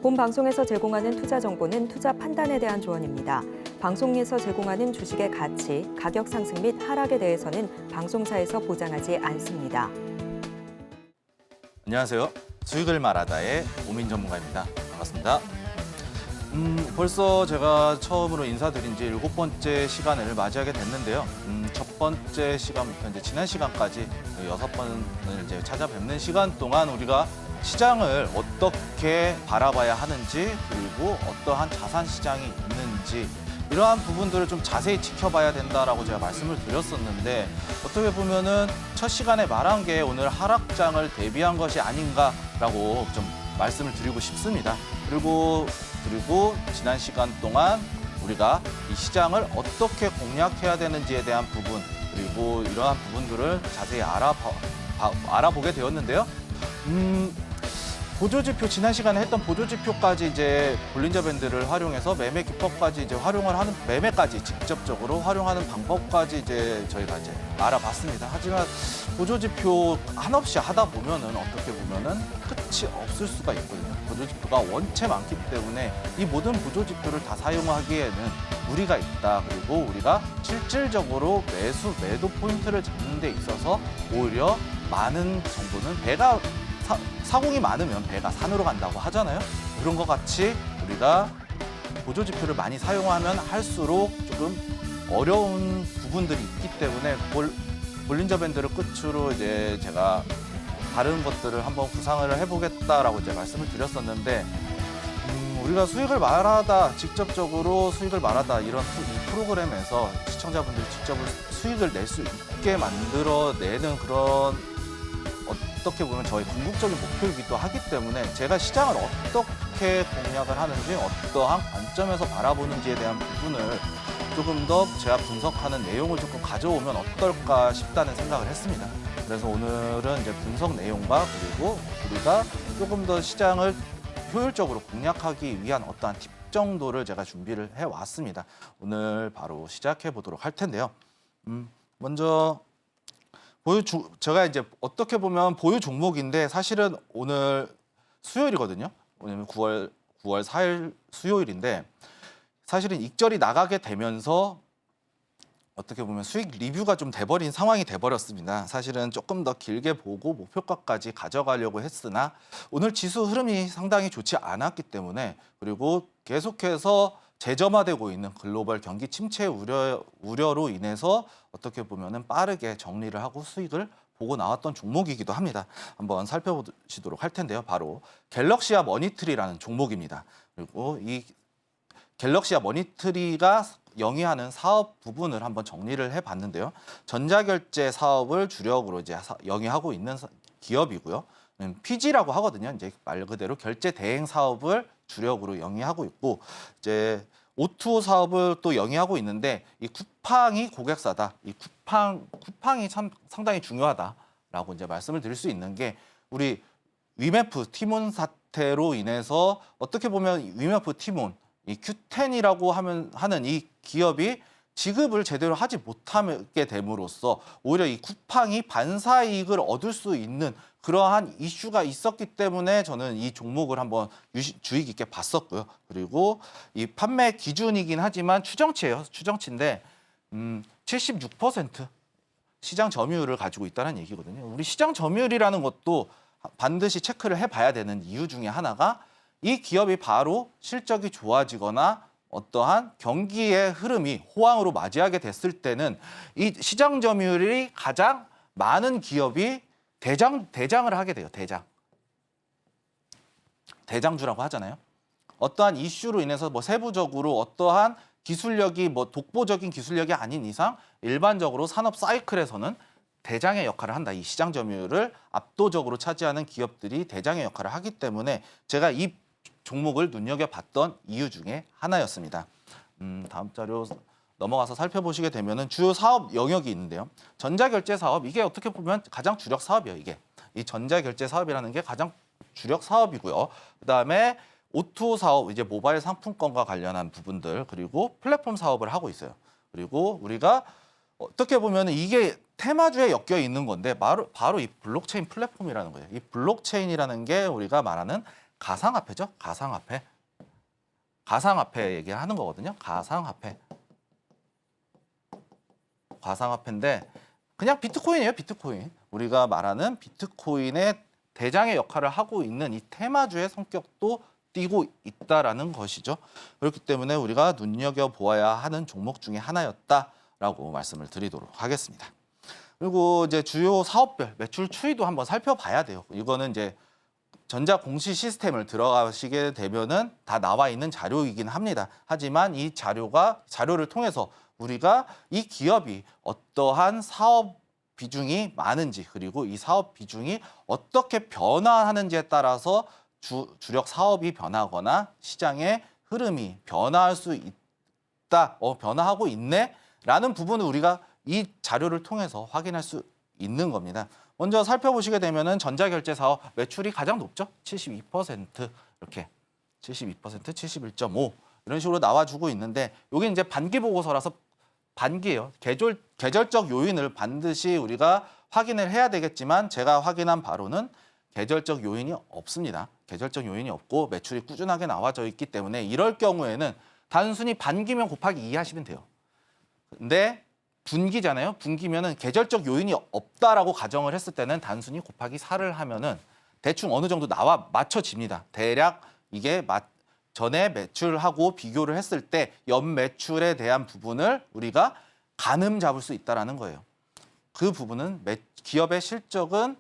본 방송에서 제공하는 투자 정보는 투자 판단에 대한 조언입니다. 방송에서 제공하는 주식의 가치, 가격 상승 및 하락에 대해서는 방송사에서 보장하지 않습니다. 안녕하세요. 수익을 말하다의 오민 전문가입니다. 반갑습니다. 벌써 제가 처음으로 인사드린 지 7번째 시간을 맞이하게 됐는데요. 첫 번째 시간부터 이제 지난 시간까지 6번을 이제 찾아뵙는 시간 동안 우리가 시장을 어떻게 바라봐야 하는지, 그리고 어떠한 자산 시장이 있는지, 이러한 부분들을 좀 자세히 지켜봐야 된다라고 제가 말씀을 드렸었는데, 어떻게 보면은 첫 시간에 말한 게 오늘 하락장을 대비한 것이 아닌가라고 좀 말씀을 드리고 싶습니다. 그리고 지난 시간 동안 우리가 이 시장을 어떻게 공략해야 되는지에 대한 부분, 그리고 이러한 부분들을 자세히 알아보게 되었는데요. 보조지표, 지난 시간에 했던 보조지표까지 이제 볼린저 밴드를 활용해서 매매 기법까지 이제 활용을 하는, 매매까지 직접적으로 활용하는 방법까지 이제 저희가 이제 알아봤습니다. 하지만 보조지표 한없이 하다 보면은 어떻게 보면은 끝이 없을 수가 있거든요. 보조지표가 원체 많기 때문에 이 모든 보조지표를 다 사용하기에는 무리가 있다. 그리고 우리가 실질적으로 매도 포인트를 잡는 데 있어서 오히려 많은 정보는 사공이 많으면 배가 산으로 간다고 하잖아요. 그런 것 같이 우리가 보조지표를 많이 사용하면 할수록 조금 어려운 부분들이 있기 때문에 볼린저 밴드를 끝으로 이제 제가 다른 것들을 한번 구상을 해보겠다라고 이제 말씀을 드렸었는데, 우리가 수익을 말하다, 직접적으로 수익을 말하다 이런 이 프로그램에서 시청자분들이 직접 수익을 낼 수 있게 만들어내는 그런, 어떻게 보면 저희 궁극적인 목표이기도 하기 때문에 제가 시장을 어떻게 공략을 하는지, 어떠한 관점에서 바라보는지에 대한 부분을 조금 더 제가 분석하는 내용을 조금 가져오면 어떨까 싶다는 생각을 했습니다. 그래서 오늘은 이제 분석 내용과, 그리고 우리가 조금 더 시장을 효율적으로 공략하기 위한 어떠한 팁 정도를 제가 준비를 해왔습니다. 오늘 바로 시작해 보도록 할 텐데요. 먼저 제가 이제 어떻게 보면 보유 종목인데, 사실은 오늘 수요일이거든요. 왜냐면 9월 4일 수요일인데, 사실은 익절이 나가게 되면서 어떻게 보면 수익 리뷰가 좀 돼버린 상황이 돼버렸습니다. 사실은 조금 더 길게 보고 목표가까지 가져가려고 했으나 오늘 지수 흐름이 상당히 좋지 않았기 때문에, 그리고 계속해서 재점화되고 있는 글로벌 경기 침체 우려로 인해서 어떻게 보면은 빠르게 정리를 하고 수익을 보고 나왔던 종목이기도 합니다. 한번 살펴보시도록 할 텐데요. 바로 갤럭시아 머니트리라는 종목입니다. 그리고 이 갤럭시아 머니트리가 영위하는 사업 부분을 한번 정리를 해봤는데요. 전자결제 사업을 주력으로 이제 영위하고 있는 기업이고요. PG라고 하거든요. 이제 말 그대로 결제 대행 사업을 주력으로 영위하고 있고, 이제 O2O 사업을 또 영위하고 있는데, 이 쿠팡이 고객사다. 이 쿠팡이 참 상당히 중요하다라고 이제 말씀을 드릴 수 있는 게, 우리 위메프 티몬 사태로 인해서 어떻게 보면 위메프 티몬, 이 Q10이라고 하는 이 기업이 지급을 제대로 하지 못하게 됨으로써 오히려 이 쿠팡이 반사이익을 얻을 수 있는 그러한 이슈가 있었기 때문에 저는 이 종목을 한번 주의 깊게 봤었고요. 그리고 이 판매 기준이긴 하지만 추정치예요. 추정치인데 76% 시장 점유율을 가지고 있다는 얘기거든요. 우리 시장 점유율이라는 것도 반드시 체크를 해봐야 되는 이유 중에 하나가, 이 기업이 바로 실적이 좋아지거나 어떠한 경기의 흐름이 호황으로 맞이하게 됐을 때는 이 시장 점유율이 가장 많은 기업이 대장을 하게 돼요. 대장주라고 하잖아요. 어떠한 이슈로 인해서 뭐 세부적으로 어떠한 기술력이 뭐 독보적인 기술력이 아닌 이상 일반적으로 산업 사이클에서는 대장의 역할을 한다. 이 시장 점유율을 압도적으로 차지하는 기업들이 대장의 역할을 하기 때문에 제가 이 종목을 눈여겨봤던 이유 중에 하나였습니다. 다음 자료 넘어가서 살펴보시게 되면은 주요 사업 영역이 있는데요. 전자결제 사업, 이게 어떻게 보면 가장 주력 사업이에요. 이 전자결제 사업이라는 게 가장 주력 사업이고요. 그다음에 O2O 사업, 이제 모바일 상품권과 관련한 부분들, 그리고 플랫폼 사업을 하고 있어요. 그리고 우리가 어떻게 보면 이게 테마주에 엮여 있는 건데 바로 이 블록체인 플랫폼이라는 거예요. 이 블록체인이라는 게 우리가 말하는 가상화폐죠. 가상화폐. 가상화폐 얘기하는 거거든요. 가상화폐. 가상화폐인데 그냥 비트코인이에요. 비트코인. 우리가 말하는 비트코인의 대장의 역할을 하고 있는 이 테마주의 성격도 띠고 있다라는 것이죠. 그렇기 때문에 우리가 눈여겨보아야 하는 종목 중에 하나였다라고 말씀을 드리도록 하겠습니다. 그리고 이제 주요 사업별 매출 추이도 한번 살펴봐야 돼요. 이거는 이제 전자 공시 시스템을 들어가시게 되면은 다 나와 있는 자료이긴 합니다. 하지만 이 자료를 통해서 우리가 이 기업이 어떠한 사업 비중이 많은지 그리고 이 사업 비중이 어떻게 변화하는지에 따라서 주력 사업이 변하거나 시장의 흐름이 변화할 수 있다, 변화하고 있네라는 부분을 우리가 이 자료를 통해서 확인할 수 있는 겁니다. 먼저 살펴보시게 되면은 전자결제 사업 매출이 가장 높죠. 72% 이렇게 72%, 71.5 이런 식으로 나와주고 있는데 여기 이제 반기 보고서라서 반기예요. 계절적 요인을 반드시 우리가 확인을 해야 되겠지만 제가 확인한 바로는 계절적 요인이 없습니다. 계절적 요인이 없고 매출이 꾸준하게 나와져 있기 때문에 이럴 경우에는 단순히 반기면 곱하기 2 하시면 돼요. 근데 분기잖아요. 분기면은 계절적 요인이 없다라고 가정을 했을 때는 단순히 곱하기 4를 하면은 대충 어느 정도 맞춰집니다. 대략 이게 전에 매출하고 비교를 했을 때 연매출에 대한 부분을 우리가 가늠 잡을 수 있다라는 거예요. 그 부분은 기업의 실적은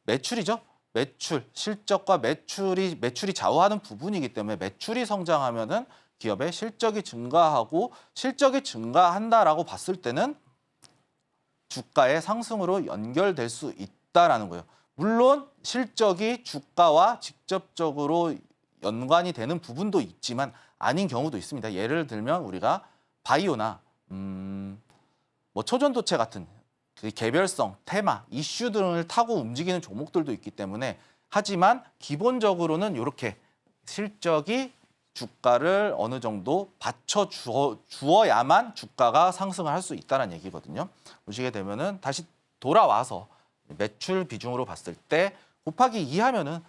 매출이죠. 매출, 실적과 매출이 좌우하는 부분이기 때문에 매출이 성장하면은 기업의 실적이 증가하고 실적이 증가한다라고 봤을 때는 주가의 상승으로 연결될 수 있다라는 거예요. 물론 실적이 주가와 직접적으로 연관이 되는 부분도 있지만 아닌 경우도 있습니다. 예를 들면 우리가 바이오나 뭐 초전도체 같은 그 개별성, 테마, 이슈 등을 타고 움직이는 종목들도 있기 때문에 하지만 기본적으로는 이렇게 실적이 주가를 어느 정도 받쳐 주어야만 주가가 상승을 할 수 있다는 얘기거든요. 보시게 되면은 다시 돌아와서 매출 비중으로 봤을 때 곱하기 2 하면은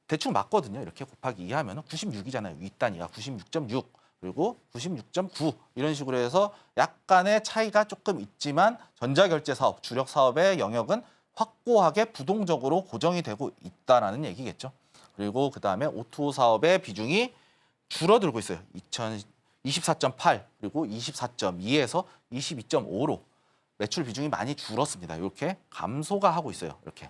대충 맞거든요. 이렇게 곱하기 2 하면은 96이잖아요. 윗단위가 96.6 그리고 96.9 이런 식으로 해서 약간의 차이가 조금 있지만 전자결제 사업, 주력 사업의 영역은 확고하게 부동적으로 고정이 되고 있다라는 얘기겠죠. 그리고 그다음에 오토 사업의 비중이 줄어들고 있어요. 24.8 그리고 24.2에서 22.5로 매출 비중이 많이 줄었습니다. 이렇게 감소가 하고 있어요. 이렇게.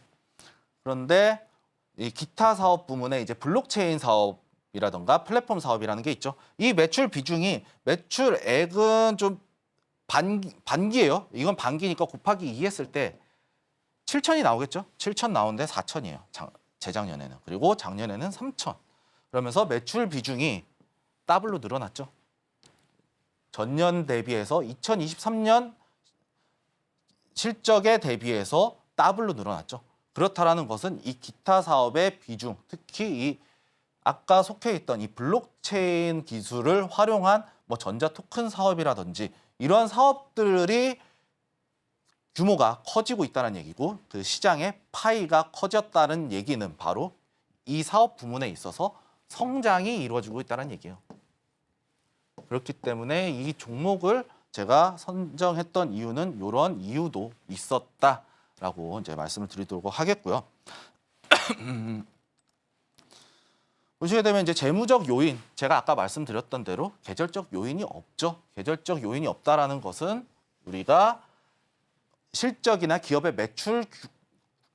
그런데 이 기타 사업 부문에 이제 블록체인 사업이라든가 플랫폼 사업이라는 게 있죠. 이 매출 비중이 매출액은 좀 반기예요. 이건 반기니까 곱하기 2 했을 때 7천이 나오겠죠. 7천 나오는데 4천이에요. 재작년에는. 그리고 작년에는 3천. 그러면서 매출 비중이 더블로 늘어났죠. 전년 대비해서 2023년 실적에 대비해서 더블로 늘어났죠. 그렇다라는 것은 이 기타 사업의 비중, 특히 이 아까 속해 있던 이 블록체인 기술을 활용한 뭐 전자 토큰 사업이라든지 이런 사업들이 규모가 커지고 있다는 얘기고 그 시장의 파이가 커졌다는 얘기는 바로 이 사업 부문에 있어서 성장이 이루어지고 있다는 얘기예요. 그렇기 때문에 이 종목을 제가 선정했던 이유는 이런 이유도 있었다라고 이제 말씀을 드리도록 하겠고요. 보시게 되면 이제 재무적 요인, 제가 아까 말씀드렸던 대로 계절적 요인이 없죠. 계절적 요인이 없다라는 것은 우리가 실적이나 기업의 매출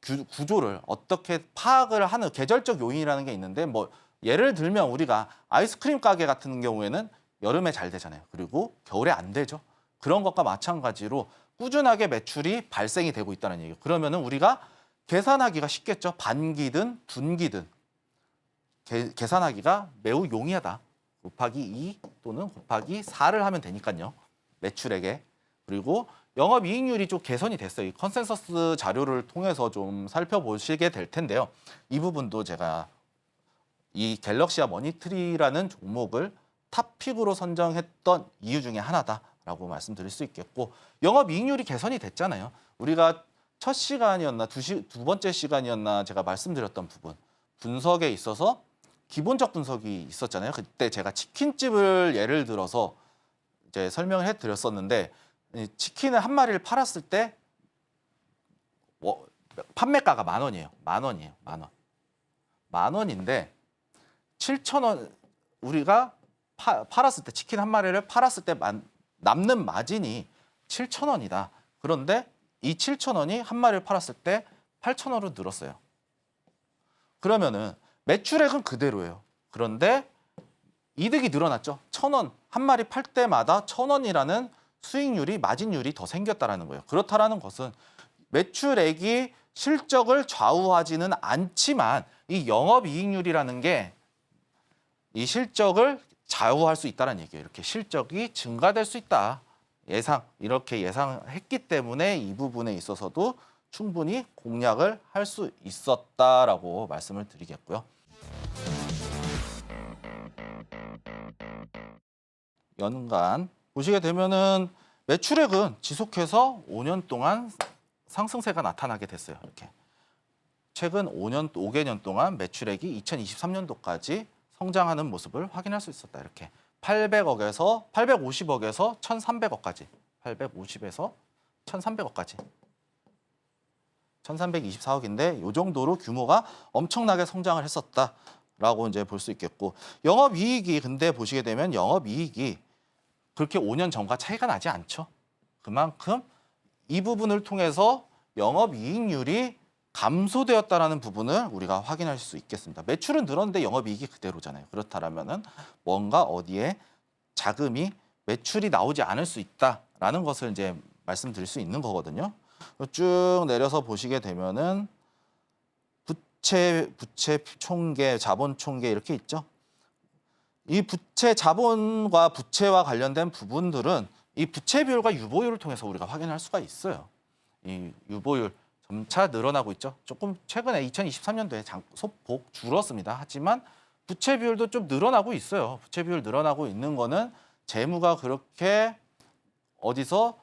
구조를 어떻게 파악을 하는 계절적 요인이라는 게 있는데 뭐 예를 들면 우리가 아이스크림 가게 같은 경우에는 여름에 잘 되잖아요. 그리고 겨울에 안 되죠. 그런 것과 마찬가지로 꾸준하게 매출이 발생이 되고 있다는 얘기예요. 그러면은 우리가 계산하기가 쉽겠죠. 반기든 분기든 계산하기가 매우 용이하다. 곱하기 2 또는 곱하기 4를 하면 되니까요. 매출액에. 그리고 영업이익률이 좀 개선이 됐어요. 이 컨센서스 자료를 통해서 좀 살펴보시게 될 텐데요. 이 부분도 제가 이 갤럭시아 머니트리라는 종목을 탑픽으로 선정했던 이유 중에 하나다라고 말씀드릴 수 있겠고 영업이익률이 개선이 됐잖아요. 우리가 첫 시간이었나 두 번째 시간이었나 제가 말씀드렸던 부분 분석에 있어서 기본적 분석이 있었잖아요. 그때 제가 치킨집을 예를 들어서 이제 설명을 해드렸었는데 이 치킨을 한 마리를 팔았을 때 판매가가 10,000원이에요. 10,000원이에요. 10,000원. 10,000원인데 7,000원 우리가 팔았을 때 치킨 한 마리를 팔았을 때 남는 마진이 7,000원이다. 그런데 이 7,000원이 한 마리를 팔았을 때 8,000원으로 늘었어요. 그러면은 매출액은 그대로예요. 그런데 이득이 늘어났죠. 1,000원 한 마리 팔 때마다 1,000원이라는 수익률이 마진율이 더 생겼다라는 거예요. 그렇다라는 것은 매출액이 실적을 좌우하지는 않지만 이 영업이익률이라는 게 이 실적을 좌우할 수 있다는 얘기예요. 이렇게 실적이 증가될 수 있다. 이렇게 예상했기 때문에 이 부분에 있어서도 충분히 공략을 할 수 있었다라고 말씀을 드리겠고요. 연간 보시게 되면은 매출액은 지속해서 5년 동안 상승세가 나타나게 됐어요. 이렇게 최근 5개년 동안 매출액이 2023년도까지 성장하는 모습을 확인할 수 있었다. 이렇게 850억에서 1,300억까지 850에서 1,300억까지 1,324억인데 이 정도로 규모가 엄청나게 성장을 했었다라고 이제 볼 수 있겠고 영업이익이 근데 보시게 되면 영업이익이 그렇게 5년 전과 차이가 나지 않죠. 그만큼 이 부분을 통해서 영업이익률이 감소되었다라는 부분을 우리가 확인할 수 있겠습니다. 매출은 늘었는데 영업이익이 그대로잖아요. 그렇다면은 뭔가 어디에 자금이 매출이 나오지 않을 수 있다라는 것을 이제 말씀드릴 수 있는 거거든요. 쭉 내려서 보시게 되면은 부채 총계, 자본 총계 이렇게 있죠. 이 부채 자본과 부채와 관련된 부분들은 이 부채 비율과 유보율을 통해서 우리가 확인할 수가 있어요. 이 유보율 점차 늘어나고 있죠. 조금 최근에 2023년도에 소폭 줄었습니다. 하지만 부채 비율도 좀 늘어나고 있어요. 부채 비율 늘어나고 있는 거는 재무가 그렇게 어디서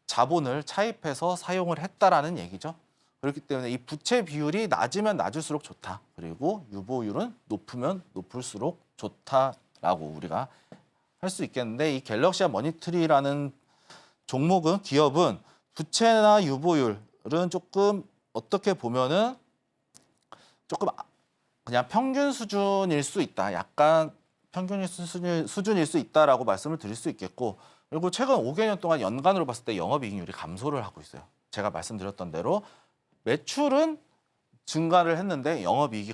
자본을 차입해서 사용을 했다라는 얘기죠. 그렇기 때문에 이 부채 비율이 낮으면 낮을수록 좋다. 그리고 유보율은 높으면 높을수록 좋다라고 우리가 할 수 있겠는데 이 갤럭시아 머니트리라는 종목은 기업은 부채나 유보율은 조금 어떻게 보면은 조금 그냥 평균 수준일 수 있다. 약간 평균 수준일 수 있다라고 말씀을 드릴 수 있겠고 그리고 최근 5개년 동안 연간으로 봤을 때 영업이익률이 감소를 하고 있어요. 제가 말씀드렸던 대로 매출은 증가를 했는데 영업이익이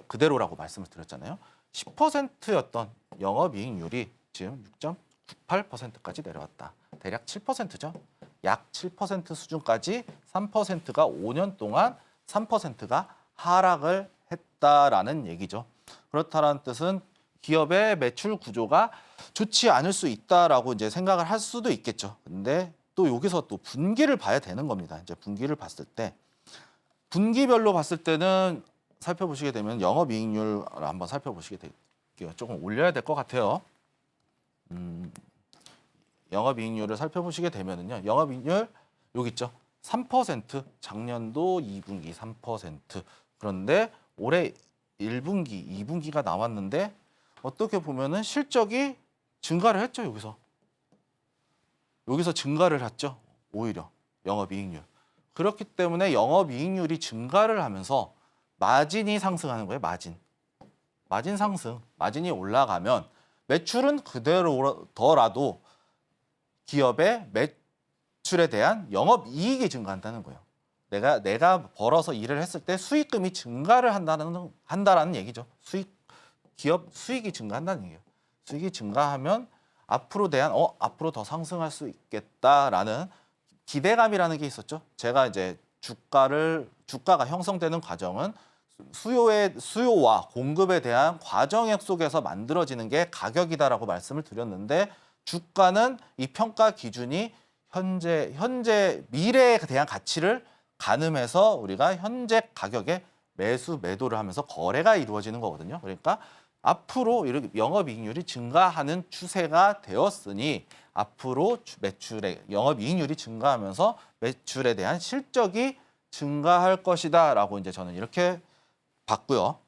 그대로라고 말씀을 드렸잖아요. 10%였던 영업이익률이 지금 6.98%까지 내려왔다. 대략 7%죠. 약 7% 수준까지 3%가 5년 동안 3%가 하락을 했다라는 얘기죠. 그렇다는 뜻은 기업의 매출 구조가 좋지 않을 수 있다라고 이제 생각을 할 수도 있겠죠. 근데 또 여기서 또 분기를 봐야 되는 겁니다. 이제 분기를 봤을 때 분기별로 봤을 때는 살펴보시게 되면 영업이익률을 한번 살펴보시게 될게요. 조금 올려야 될 것 같아요. 영업이익률을 살펴보시게 되면은요. 영업이익률 여기 있죠. 3% 작년도 2분기 3%. 그런데 올해 1분기, 2분기가 나왔는데 어떻게 보면은 실적이 증가를 했죠. 여기서 증가를 했죠. 오히려 영업이익률. 그렇기 때문에 영업이익률이 증가를 하면서 마진이 상승하는 거예요. 마진 상승. 마진이 올라가면 매출은 그대로더라도 기업의 매출에 대한 영업이익이 증가한다는 거예요. 내가 벌어서 일을 했을 때 수익금이 증가를 한다라는 얘기죠. 기업 수익이 증가한다는 얘기예요. 수익이 증가하면 앞으로 더 상승할 수 있겠다라는 기대감이라는 게 있었죠. 제가 이제 주가가 형성되는 과정은 수요와 공급에 대한 과정액 속에서 만들어지는 게 가격이다라고 말씀을 드렸는데 주가는 이 평가 기준이 현재 미래에 대한 가치를 가늠해서 우리가 현재 가격에 매도를 하면서 거래가 이루어지는 거거든요. 그러니까 앞으로 이렇게 영업이익률이 증가하는 추세가 되었으니 앞으로 영업이익률이 증가하면서 매출에 대한 실적이 증가할 것이다라고 이제 저는 이렇게 봤고요.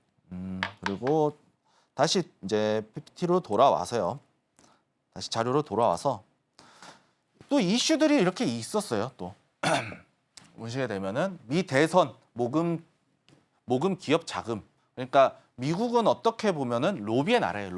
그리고 다시 이제 PPT로 돌아와서요. 다시 자료로 돌아와서 또 이슈들이 이렇게 있었어요. 또 보시게 되면은 미 대선 모금 기업 자금. 그러니까 미국은 어떻게 보면은 로비의 나라예요.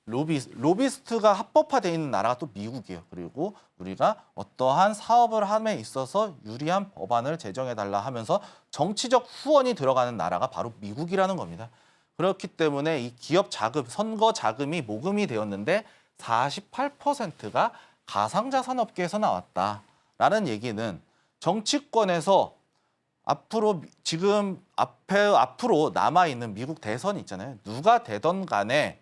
로비스트가 합법화되어 있는 나라가 또 미국이에요. 그리고 우리가 어떠한 사업을 함에 있어서 유리한 법안을 제정해달라 하면서 정치적 후원이 들어가는 나라가 바로 미국이라는 겁니다. 그렇기 때문에 이 기업 자금, 선거 자금이 모금이 되었는데 48%가 가상자산업계에서 나왔다라는 얘기는 정치권에서 앞으로 남아있는 미국 대선이 있잖아요. 누가 되던 간에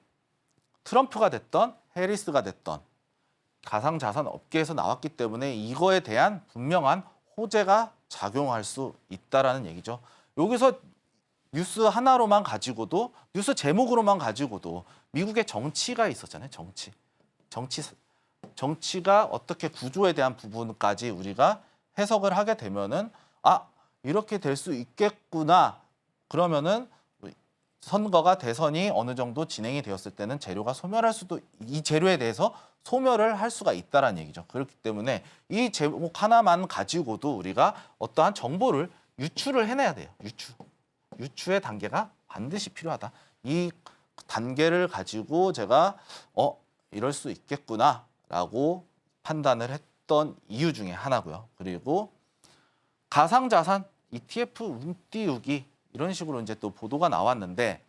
트럼프가 됐던 해리스가 됐던 가상자산 업계에서 나왔기 때문에 이거에 대한 분명한 호재가 작용할 수 있다라는 얘기죠. 여기서 뉴스 하나로만 가지고도 뉴스 제목으로만 가지고도 미국의 정치가 있었잖아요. 정치가 어떻게 구조에 대한 부분까지 우리가 해석을 하게 되면은 이렇게 될 수 있겠구나. 그러면은 선거가 대선이 어느 정도 진행이 되었을 때는 이 재료에 대해서 소멸을 할 수가 있다라는 얘기죠. 그렇기 때문에 이 제목 하나만 가지고도 우리가 어떠한 정보를 유추를 해내야 돼요. 유추의 단계가 반드시 필요하다. 이 단계를 가지고 제가 이럴 수 있겠구나라고 판단을 했던 이유 중에 하나고요. 그리고 가상자산, ETF 운띄우기 이런 식으로 이제 또 보도가 나왔는데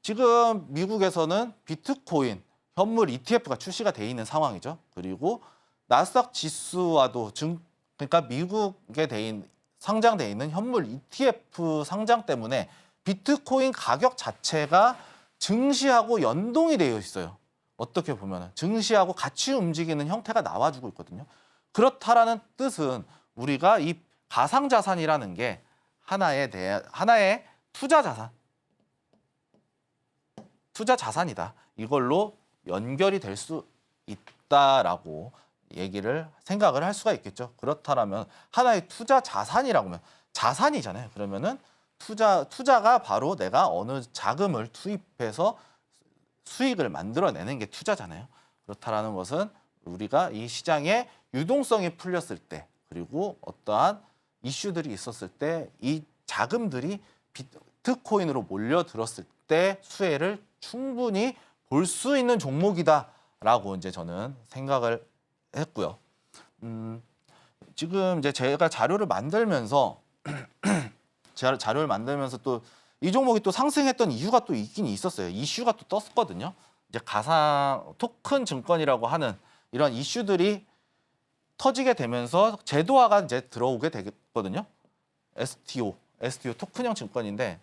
지금 미국에서는 비트코인 현물 ETF가 출시가 돼 있는 상황이죠. 그리고 나스닥 지수와도 그러니까 미국에 상장돼 있는 현물 ETF 상장 때문에 비트코인 가격 자체가 증시하고 연동이 되어 있어요. 어떻게 보면 증시하고 같이 움직이는 형태가 나와주고 있거든요. 그렇다라는 뜻은 우리가 이 가상자산이라는 게 하나의 투자 자산이다. 이걸로 연결이 될 수 있다라고 생각을 할 수가 있겠죠. 그렇다면 하나의 투자 자산이라고 하면 자산이잖아요. 그러면은 투자가 바로 내가 어느 자금을 투입해서 수익을 만들어내는 게 투자잖아요. 그렇다라는 것은 우리가 이 시장에 유동성이 풀렸을 때 그리고 어떠한 이슈들이 있었을 때 이 자금들이 비트코인으로 몰려들었을 때 수혜를 충분히 볼 수 있는 종목이다라고 이제 저는 생각을 했고요. 지금 이제 제가 자료를 만들면서 또 이 종목이 또 상승했던 이유가 또 있긴 있었어요. 이슈가 또 떴었거든요. 이제 가상 토큰 증권이라고 하는 이런 이슈들이 터지게 되면서 제도화가 이제 들어오게 되거든요. STO 토큰형 증권인데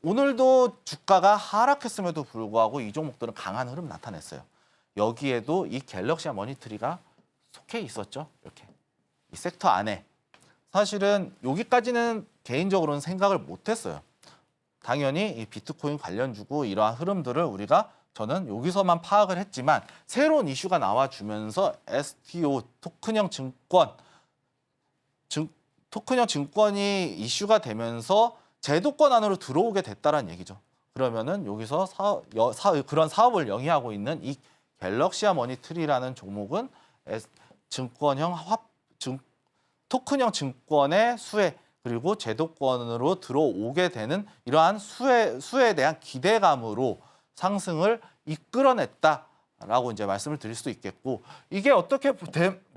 오늘도 주가가 하락했음에도 불구하고 이 종목들은 강한 흐름 나타냈어요. 여기에도 이 갤럭시와 머니트리가 속해 있었죠. 이렇게 이 섹터 안에 사실은 여기까지는 개인적으로는 생각을 못했어요. 당연히 이 비트코인 관련주고 이러한 흐름들을 저는 여기서만 파악을 했지만 새로운 이슈가 나와주면서 STO 토큰형 증권이 이슈가 되면서 제도권 안으로 들어오게 됐다는 얘기죠. 그러면은 여기서 그런 사업을 영위하고 있는 이 갤럭시아 머니트리라는 종목은 토큰형 증권의 수혜 그리고 제도권으로 들어오게 되는 이러한 수혜에 대한 기대감으로 상승을 이끌어냈다라고 이제 말씀을 드릴 수 있겠고 이게 어떻게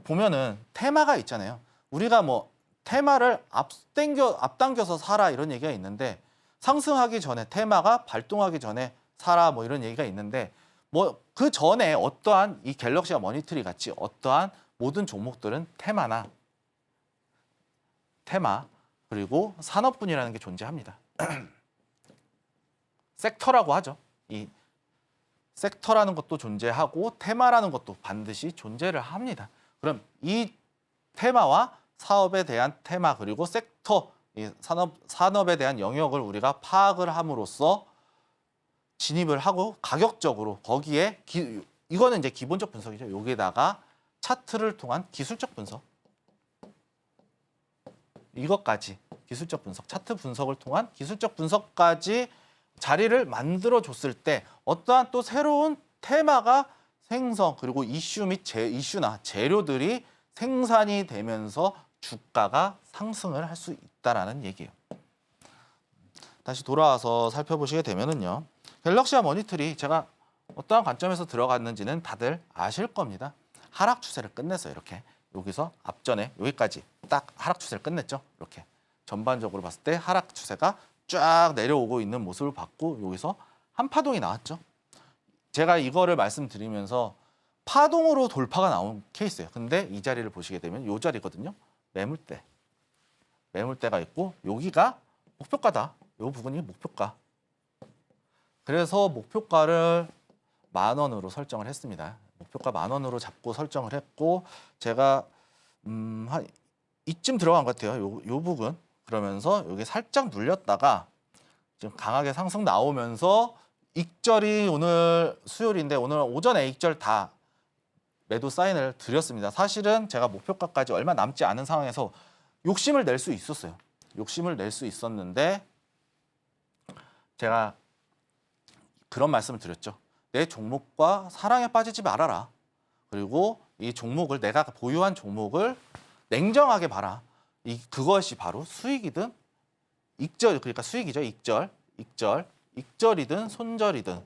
보면은 테마가 있잖아요. 우리가 뭐 테마를 앞당겨서 사라 이런 얘기가 있는데 상승하기 전에 테마가 발동하기 전에 사라 뭐 이런 얘기가 있는데 뭐 그 전에 어떠한 이 갤럭시와 머니트리 같이 어떠한 모든 종목들은 테마 그리고 산업분이라는 게 존재합니다. 섹터라고 하죠. 이 섹터라는 것도 존재하고 테마라는 것도 반드시 존재를 합니다. 그럼 이 테마와 사업에 대한 테마 그리고 섹터, 이 산업에 대한 영역을 우리가 파악을 함으로써 진입을 하고 가격적으로 거기에 이거는 이제 기본적 분석이죠. 여기에다가 차트를 통한 기술적 분석 이것까지 기술적 분석, 차트 분석을 통한 기술적 분석까지 자리를 만들어줬을 때 어떠한 또 새로운 테마가 생성 그리고 이슈 및 이슈나 재료들이 생산이 되면서 주가가 상승을 할 수 있다라는 얘기예요. 다시 돌아와서 살펴보시게 되면은요. 갤럭시와 머니터리 제가 어떠한 관점에서 들어갔는지는 다들 아실 겁니다. 하락 추세를 끝냈어요. 이렇게 여기서 앞전에 여기까지 딱 하락 추세를 끝냈죠. 이렇게 전반적으로 봤을 때 하락 추세가 쫙 내려오고 있는 모습을 봤고 여기서 한 파동이 나왔죠. 제가 이거를 말씀드리면서 파동으로 돌파가 나온 케이스예요. 근데 이 자리를 보시게 되면 이 자리거든요. 매물대가 있고 여기가 목표가다. 이 부분이 목표가. 그래서 목표가를 10,000원으로 설정을 했습니다. 목표가 10,000원으로 잡고 설정을 했고 제가 한 이쯤 들어간 것 같아요. 요 부분. 그러면서 여기 살짝 눌렸다가 지금 강하게 상승 나오면서 익절이 오늘 수요일인데 오늘 오전에 익절 다 매도 사인을 드렸습니다. 사실은 제가 목표가까지 얼마 남지 않은 상황에서 욕심을 낼 수 있었어요. 욕심을 낼 수 있었는데 제가 그런 말씀을 드렸죠. 내 종목과 사랑에 빠지지 말아라. 그리고 이 종목을 내가 보유한 종목을 냉정하게 봐라. 그것이 바로 수익이든 익절 그러니까 수익이죠. 익절이든 손절이든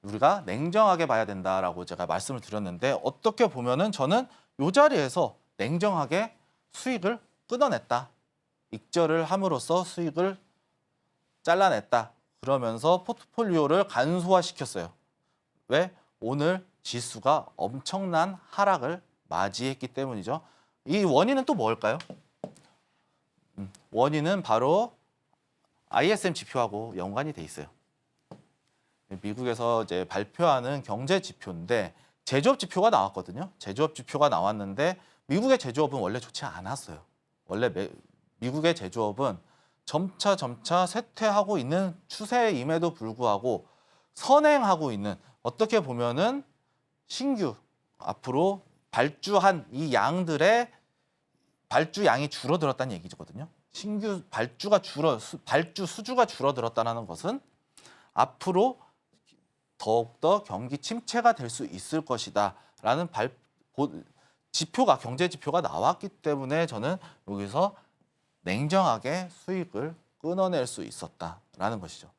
우리가 냉정하게 봐야 된다라고 제가 말씀을 드렸는데 어떻게 보면은 저는 이 자리에서 냉정하게 수익을 끊어냈다. 익절을 함으로써 수익을 잘라냈다. 그러면서 포트폴리오를 간소화시켰어요. 왜? 오늘 지수가 엄청난 하락을 맞이했기 때문이죠. 이 원인은 또 뭘까요? 원인은 바로 ISM 지표하고 연관이 돼 있어요. 미국에서 이제 발표하는 경제 지표인데 제조업 지표가 나왔거든요. 제조업 지표가 나왔는데 미국의 제조업은 원래 좋지 않았어요. 원래 미국의 제조업은 점차 쇠퇴하고 있는 추세임에도 불구하고 선행하고 있는 어떻게 보면은 신규 앞으로 발주한 이 양들의 발주 양이 줄어들었다는 얘기거든요. 신규 발주 수주가 줄어들었다는 것은 앞으로 더욱더 경기 침체가 될 수 있을 것이다라는 경제 지표가 나왔기 때문에 저는 여기서 냉정하게 수익을 끊어낼 수 있었다라는 것이죠.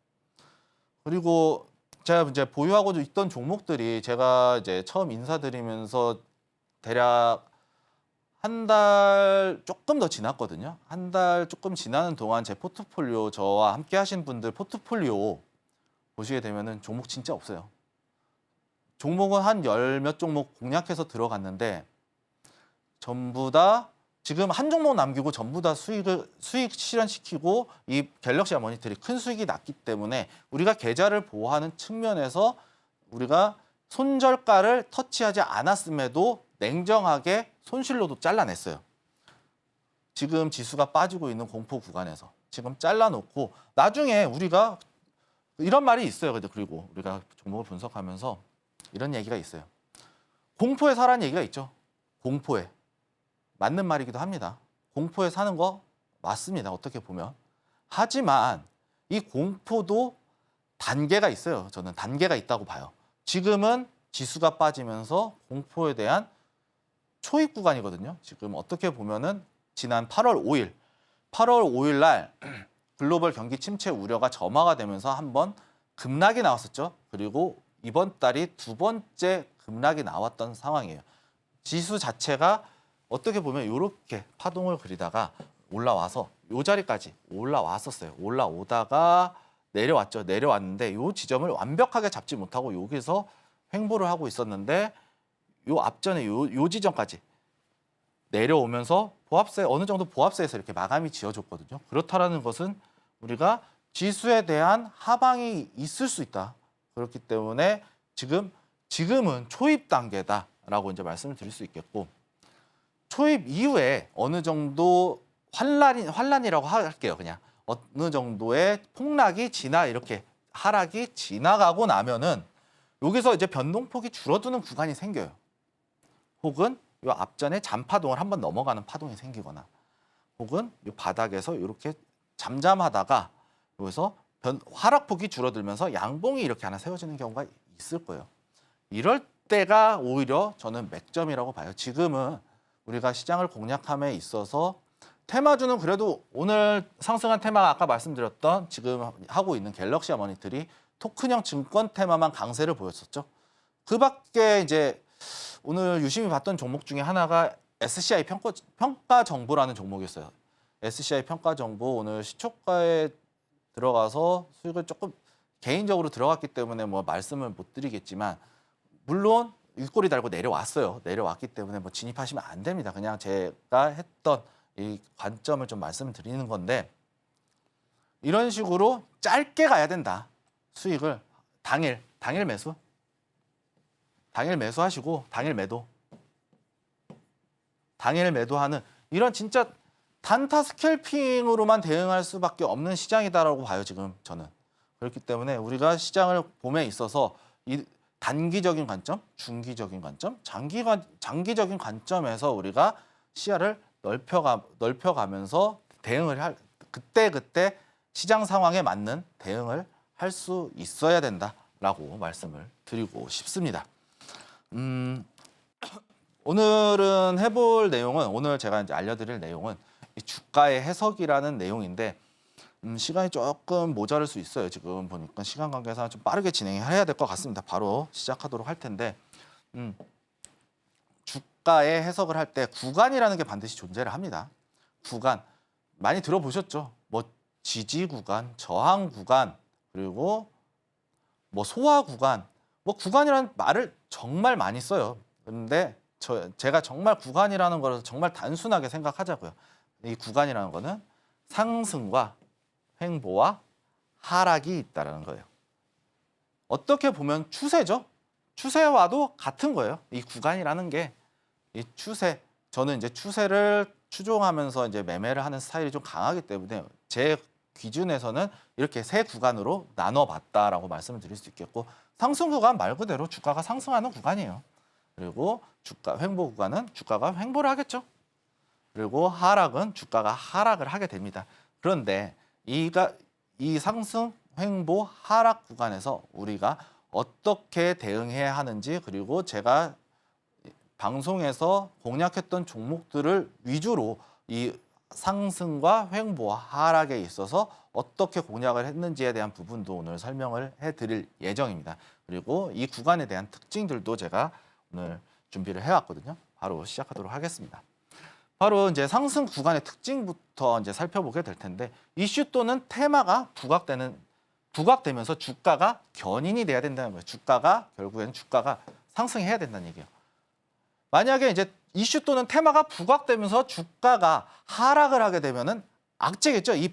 그리고 제가 이제 보유하고 있던 종목들이 제가 이제 처음 인사드리면서 대략 한 달 조금 더 지났거든요. 한 달 조금 지나는 동안 제 포트폴리오 저와 함께 하신 분들 포트폴리오 보시게 되면은 종목 진짜 없어요. 종목은 한 10몇 종목 공략해서 들어갔는데 전부 다 지금 한 종목 남기고 전부 다 수익 실현시키고 이 갤럭시와 머니터리 큰 수익이 났기 때문에 우리가 계좌를 보호하는 측면에서 우리가 손절가를 터치하지 않았음에도 냉정하게 손실로도 잘라냈어요. 지금 지수가 빠지고 있는 공포 구간에서 지금 잘라놓고 나중에 우리가 이런 말이 있어요. 그리고 우리가 종목을 분석하면서 이런 얘기가 있어요. 공포에 사라는 얘기가 있죠. 공포에. 맞는 말이기도 합니다. 공포에 사는 거 맞습니다. 어떻게 보면. 하지만 이 공포도 단계가 있어요. 저는 단계가 있다고 봐요. 지금은 지수가 빠지면서 공포에 대한 초입 구간이거든요. 지금 어떻게 보면은 지난 8월 5일 날 글로벌 경기 침체 우려가 점화가 되면서 한번 급락이 나왔었죠. 그리고 이번 달이 두 번째 급락이 나왔던 상황이에요. 지수 자체가 어떻게 보면 이렇게 파동을 그리다가 올라와서 이 자리까지 올라왔었어요. 올라오다가 내려왔죠. 내려왔는데 이 지점을 완벽하게 잡지 못하고 여기서 횡보를 하고 있었는데 요 앞전에 요 지점까지 내려오면서 보합세 어느 정도 보합세에서 이렇게 마감이 지어졌거든요. 그렇다라는 것은 우리가 지수에 대한 하방이 있을 수 있다. 그렇기 때문에 지금은 초입 단계다라고 이제 말씀을 드릴 수 있겠고 초입 이후에 어느 정도 환란이라고 할게요. 그냥 어느 정도의 폭락이 이렇게 하락이 지나가고 나면은 여기서 이제 변동폭이 줄어드는 구간이 생겨요. 혹은 이 앞전에 잔파동을 한번 넘어가는 파동이 생기거나 혹은 이 바닥에서 이렇게 잠잠하다가 여기서 하락폭이 줄어들면서 양봉이 이렇게 하나 세워지는 경우가 있을 거예요. 이럴 때가 오히려 저는 맥점이라고 봐요. 지금은 우리가 시장을 공략함에 있어서 테마주는 그래도 오늘 상승한 테마가 아까 말씀드렸던 지금 하고 있는 갤럭시와 머니터리 토큰형 증권 테마만 강세를 보였었죠. 그 밖에 이제 오늘 유심히 봤던 종목 중에 하나가 SCI 평가 정보라는 종목이었어요. SCI 평가 정보 오늘 시초가에 들어가서 수익을 조금 개인적으로 들어갔기 때문에 뭐 말씀을 못 드리겠지만 물론 윗꼬리 달고 내려왔어요. 내려왔기 때문에 뭐 진입하시면 안 됩니다. 그냥 제가 했던 이 관점을 좀 말씀을 드리는 건데 이런 식으로 짧게 가야 된다. 수익을 당일 매수. 당일 매수하시고 당일 매도. 당일 매도하는 이런 진짜 단타 스캘핑으로만 대응할 수밖에 없는 시장이다라고 봐요, 지금 저는. 그렇기 때문에 우리가 시장을 봄에 있어서 이 단기적인 관점, 중기적인 관점, 장기적인 관점에서 우리가 시야를 넓혀가면서 대응을 할 그때 시장 상황에 맞는 대응을 할 수 있어야 된다라고 말씀을 드리고 싶습니다. 오늘은 해볼 내용은 오늘 제가 이제 알려드릴 내용은 이 주가의 해석이라는 내용인데 시간이 조금 모자랄 수 있어요. 지금 보니까 시간 관계상 좀 빠르게 진행해야 될 것 같습니다. 바로 시작하도록 할 텐데 주가의 해석을 할 때 구간이라는 게 반드시 존재를 합니다. 구간 많이 들어보셨죠? 뭐 지지 구간, 저항 구간, 그리고 뭐 소화 구간, 뭐 구간이라는 말을 정말 많이 써요. 그런데 제가 정말 구간이라는 거를 정말 단순하게 생각하자고요. 이 구간이라는 거는 상승과 횡보와 하락이 있다는 거예요. 어떻게 보면 추세죠. 추세와도 같은 거예요. 이 구간이라는 게 이 추세. 저는 이제 추세를 추종하면서 이제 매매를 하는 스타일이 좀 강하기 때문에 제 기준에서는 이렇게 세 구간으로 나눠봤다라고 말씀을 드릴 수 있겠고 상승 구간 말 그대로 주가가 상승하는 구간이에요. 그리고 주가 횡보 구간은 주가가 횡보를 하겠죠. 그리고 하락은 주가가 하락을 하게 됩니다. 그런데 이 상승, 횡보, 하락 구간에서 우리가 어떻게 대응해야 하는지 그리고 제가 방송에서 공략했던 종목들을 위주로 이 상승과 횡보와 하락에 있어서 어떻게 공략을 했는지에 대한 부분도 오늘 설명을 해드릴 예정입니다. 그리고 이 구간에 대한 특징들도 제가 오늘 준비를 해왔거든요. 바로 시작하도록 하겠습니다. 바로 이제 상승 구간의 특징부터 이제 살펴보게 될 텐데 이슈 또는 테마가 부각되면서 주가가 견인이 돼야 된다는 거예요. 결국에는 주가가 상승해야 된다는 얘기예요. 만약에 이제 이슈 또는 테마가 부각되면서 주가가 하락을 하게 되면은 악재겠죠. 이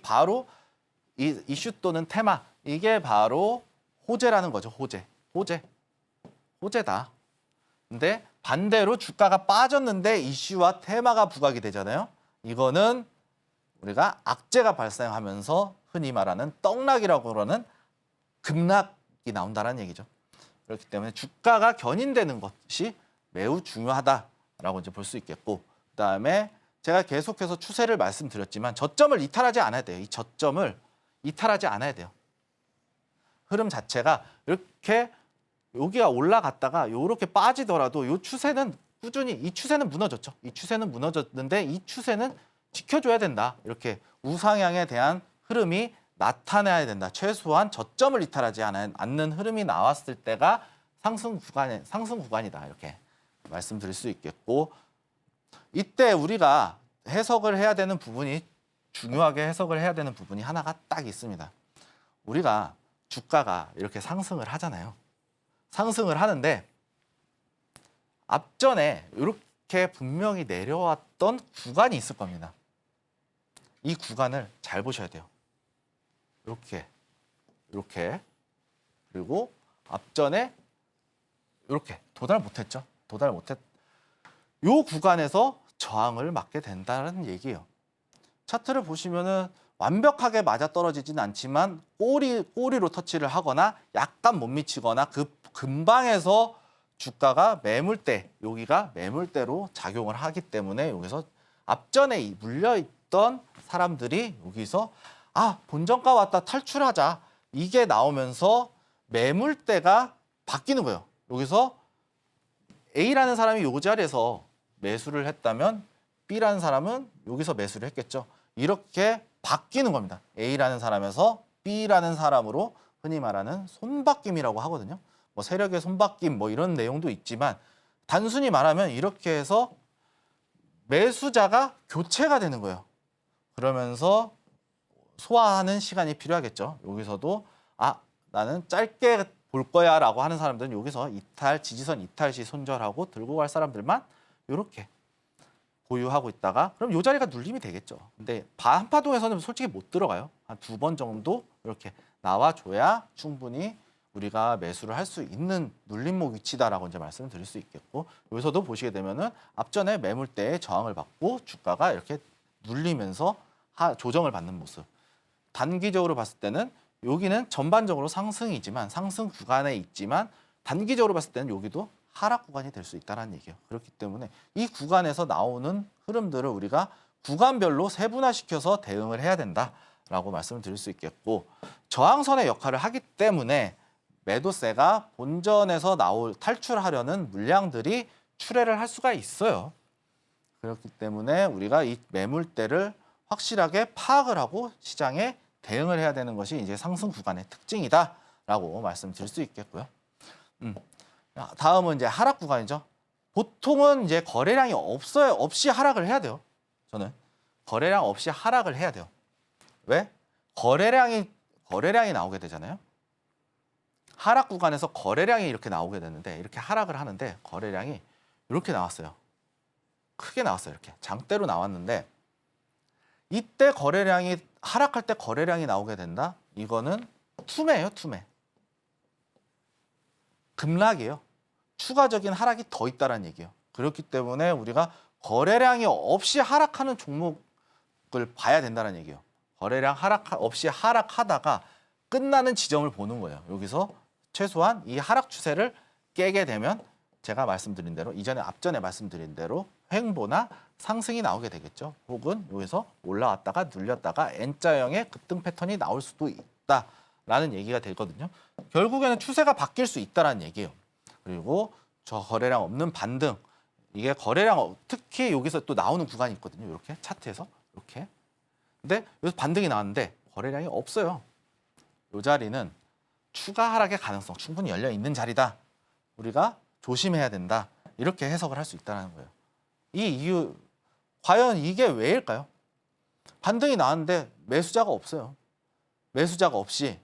이슈 또는 테마 이게 바로 호재라는 거죠. 호재다. 근데 반대로 주가가 빠졌는데 이슈와 테마가 부각이 되잖아요. 이거는 우리가 악재가 발생하면서 흔히 말하는 떡락이라고 그러는 급락이 나온다는 얘기죠. 그렇기 때문에 주가가 견인되는 것이 매우 중요하다라고 이제 볼 수 있겠고, 그다음에 제가 계속해서 추세를 말씀드렸지만 저점을 이탈하지 않아야 돼요. 이 저점을 이탈하지 않아야 돼요. 흐름 자체가 이렇게 여기가 올라갔다가 이렇게 빠지더라도 이 추세는 꾸준히 이 추세는 무너졌죠. 이 추세는 무너졌는데 이 추세는 지켜줘야 된다. 이렇게 우상향에 대한 흐름이 나타나야 된다. 최소한 저점을 이탈하지 않는 흐름이 나왔을 때가 상승 구간이다. 이렇게 말씀드릴 수 있겠고, 이때 우리가 해석을 해야 되는 부분이 중요하게 해석을 해야 되는 부분이 하나가 딱 있습니다. 우리가 주가가 이렇게 상승을 하잖아요. 상승을 하는데 앞전에 이렇게 분명히 내려왔던 구간이 있을 겁니다. 이 구간을 잘 보셔야 돼요. 이렇게 그리고 앞전에 이렇게 도달 못했죠. 이 구간에서 저항을 맞게 된다는 얘기예요. 차트를 보시면은 완벽하게 맞아떨어지진 않지만 꼬리로 터치를 하거나 약간 못 미치거나 그 근방에서 주가가 매물대, 여기가 매물대로 작용을 하기 때문에 여기서 앞전에 물려 있던 사람들이 여기서 본전가 왔다 탈출하자. 이게 나오면서 매물대가 바뀌는 거예요. 여기서 A라는 사람이 이 자리에서 매수를 했다면 B라는 사람은 여기서 매수를 했겠죠. 이렇게 바뀌는 겁니다. A라는 사람에서 B라는 사람으로 흔히 말하는 손바뀜이라고 하거든요. 뭐 세력의 손바뀜 뭐 이런 내용도 있지만 단순히 말하면 이렇게 해서 매수자가 교체가 되는 거예요. 그러면서 소화하는 시간이 필요하겠죠. 여기서도 나는 짧게 볼 거야 라고 하는 사람들은 여기서 지지선 이탈 시 손절하고 들고 갈 사람들만 이렇게 보유하고 있다가 그럼 이 자리가 눌림이 되겠죠. 근데 한파동에서는 솔직히 못 들어가요. 한 2번 정도 이렇게 나와줘야 충분히 우리가 매수를 할 수 있는 눌림목 위치다라고 이제 말씀을 드릴 수 있겠고 여기서도 보시게 되면은 앞전에 매물대에 저항을 받고 주가가 이렇게 눌리면서 조정을 받는 모습. 단기적으로 봤을 때는 여기는 전반적으로 상승이지만 상승 구간에 있지만 단기적으로 봤을 때는 여기도 하락 구간이 될 수 있다는 얘기예요. 그렇기 때문에 이 구간에서 나오는 흐름들을 우리가 구간별로 세분화시켜서 대응을 해야 된다라고 말씀을 드릴 수 있겠고 저항선의 역할을 하기 때문에 매도세가 본전에서 탈출하려는 물량들이 출회를 할 수가 있어요. 그렇기 때문에 우리가 이 매물대를 확실하게 파악을 하고 시장에 대응을 해야 되는 것이 이제 상승 구간의 특징이다라고 말씀드릴 수 있겠고요. 다음은 이제 하락 구간이죠. 보통은 이제 거래량이 없이 하락을 해야 돼요. 저는 거래량 없이 하락을 해야 돼요. 왜? 거래량이 나오게 되잖아요. 하락 구간에서 거래량이 이렇게 나오게 되는데 이렇게 하락을 하는데 거래량이 이렇게 나왔어요. 크게 나왔어요. 이렇게 장대로 나왔는데 이때 거래량이 하락할 때 거래량이 나오게 된다. 이거는 투매예요, 투매. 급락이에요. 추가적인 하락이 더 있다는 얘기예요. 그렇기 때문에 우리가 거래량이 없이 하락하는 종목을 봐야 된다는 얘기예요. 거래량 없이 하락하다가 끝나는 지점을 보는 거예요. 여기서 최소한 이 하락 추세를 깨게 되면 제가 말씀드린 대로 앞전에 말씀드린 대로 횡보나 상승이 나오게 되겠죠. 혹은 여기서 올라왔다가 눌렸다가 N자형의 급등 패턴이 나올 수도 있다라는 얘기가 되거든요. 결국에는 추세가 바뀔 수 있다는 얘기예요. 그리고 저 거래량 없는 반등, 이게 거래량 특히 여기서 또 나오는 구간이 있거든요. 이렇게 차트에서 이렇게. 근데 여기서 반등이 나왔는데 거래량이 없어요. 이 자리는 추가 하락의 가능성 충분히 열려 있는 자리다. 우리가 조심해야 된다. 이렇게 해석을 할 수 있다는 거예요. 이 이유 과연 이게 왜일까요? 반등이 나왔는데 매수자가 없어요. 매수자가 없이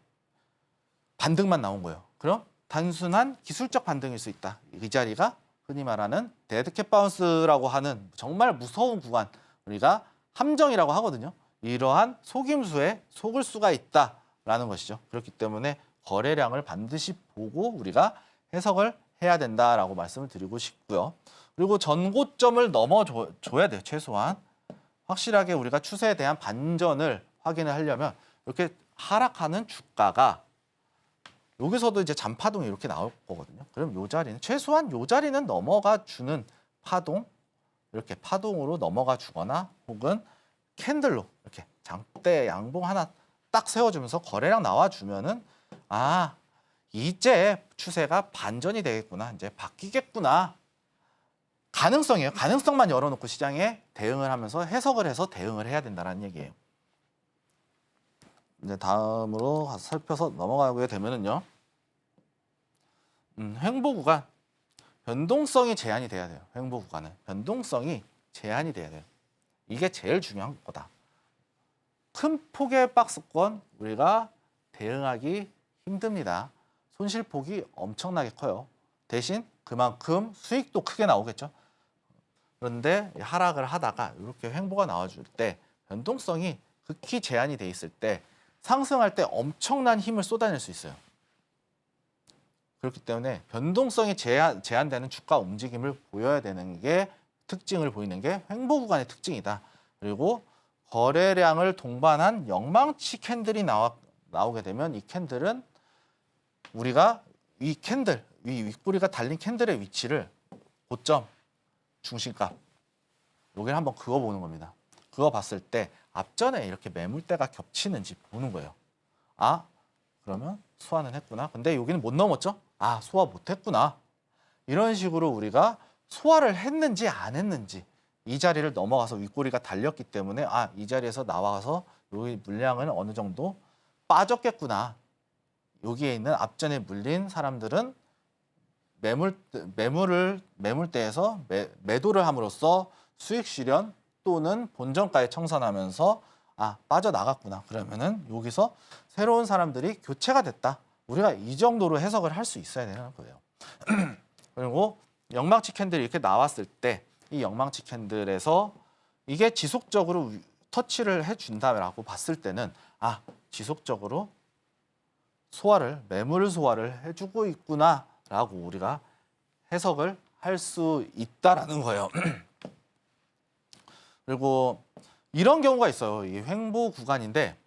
반등만 나온 거예요. 그럼 단순한 기술적 반등일 수 있다. 이 자리가 흔히 말하는 데드캣 바운스라고 하는 정말 무서운 구간, 우리가 함정이라고 하거든요. 이러한 속임수에 속을 수가 있다라는 것이죠. 그렇기 때문에 거래량을 반드시 보고 우리가 해석을 해야 된다라고 말씀을 드리고 싶고요. 그리고 전고점을 넘어줘야 돼요. 최소한. 확실하게 우리가 추세에 대한 반전을 확인을 하려면 이렇게 하락하는 주가가 여기서도 이제 잔파동이 이렇게 나올 거거든요. 그럼 요 자리는 최소한 요 자리는 넘어가 주는 파동, 이렇게 파동으로 넘어가 주거나 혹은 캔들로 이렇게 장대 양봉 하나 딱 세워주면서 거래량 나와주면은 이제 추세가 반전이 되겠구나, 이제 바뀌겠구나. 가능성이에요. 가능성만 열어놓고 시장에 대응을 하면서 해석을 해서 대응을 해야 된다는 얘기예요. 이제 다음으로 살펴서 넘어가게 되면은요. 횡보 구간. 변동성이 제한이 돼야 돼요. 횡보 구간은. 변동성이 제한이 돼야 돼요. 이게 제일 중요한 거다. 큰 폭의 박스권 우리가 대응하기 힘듭니다. 손실폭이 엄청나게 커요. 대신 그만큼 수익도 크게 나오겠죠. 그런데 하락을 하다가 이렇게 횡보가 나와줄 때 변동성이 극히 제한이 돼 있을 때 상승할 때 엄청난 힘을 쏟아낼 수 있어요. 그렇기 때문에 변동성이 제한되는 주가 움직임을 보여야 되는 게 특징을 보이는 게 횡보 구간의 특징이다. 그리고 거래량을 동반한 영망치 캔들이 나오게 되면 이 캔들은 우리가 이 캔들, 윗꼬리가 달린 캔들의 위치를 고점, 중심값 여기를 한번 그어보는 겁니다. 그거 봤을 때 앞전에 이렇게 매물대가 겹치는지 보는 거예요. 아, 그러면 소화는 했구나. 근데 여기는 못 넘었죠? 아, 소화 못 했구나. 이런 식으로 우리가 소화를 했는지 안 했는지 이 자리를 넘어가서 윗꼬리가 달렸기 때문에 아, 이 자리에서 나와서 여기 물량은 어느 정도 빠졌겠구나. 여기에 있는 앞전에 물린 사람들은 매물대에서 매도를 함으로써 수익 실현 또는 본전가에 청산하면서 아, 빠져나갔구나. 그러면은 여기서 새로운 사람들이 교체가 됐다. 우리가 이 정도로 해석을 할 수 있어야 되는 거예요. 그리고 영망치 캔들이 이렇게 나왔을 때 이 영망치 캔들에서 이게 지속적으로 터치를 해준다라고 봤을 때는 아, 지속적으로 매물 소화를 해주고 있구나라고 우리가 해석을 할 수 있다라는 거예요. 그리고 이런 경우가 있어요. 이 횡보 구간인데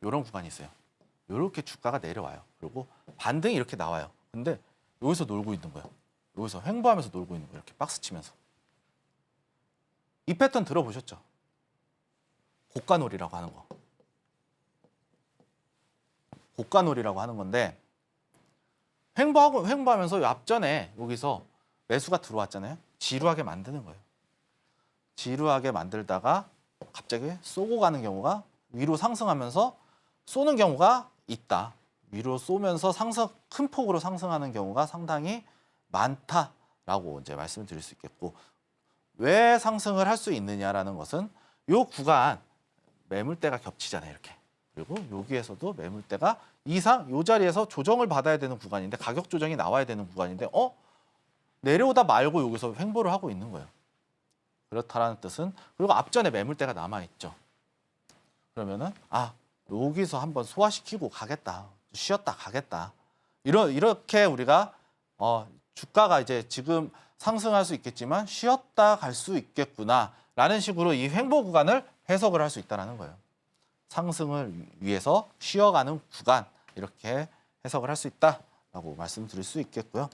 이런 구간이 있어요. 이렇게 주가가 내려와요. 그리고 반등이 이렇게 나와요. 근데 여기서 놀고 있는 거예요. 여기서 횡보하면서 놀고 있는 거예요. 이렇게 박스 치면서. 이 패턴 들어보셨죠? 고가놀이라고 하는 거. 고가놀이라고 하는 건데 횡보하면서 앞전에 여기서 매수가 들어왔잖아요. 지루하게 만드는 거예요. 지루하게 만들다가 갑자기 쏘고 가는 경우가 위로 상승하면서 쏘는 경우가 있다. 위로 쏘면서 큰 폭으로 상승하는 경우가 상당히 많다라고 이제 말씀을 드릴 수 있겠고 왜 상승을 할 수 있느냐라는 것은 요 구간 매물대가 겹치잖아요. 이렇게. 그리고 여기에서도 매물대가 이상 요 자리에서 조정을 받아야 되는 구간인데 가격 조정이 나와야 되는 구간인데 내려오다 말고 여기서 횡보를 하고 있는 거예요. 그렇다라는 뜻은 그리고 앞전에 매물대가 남아 있죠. 그러면은 아, 여기서 한번 소화시키고 가겠다. 쉬었다 가겠다. 이렇게 우리가 주가가 이제 지금 상승할 수 있겠지만 쉬었다 갈 수 있겠구나라는 식으로 이 횡보 구간을 해석을 할 수 있다는 거예요. 상승을 위해서 쉬어가는 구간 이렇게 해석을 할 수 있다라고 말씀드릴 수 있겠고요.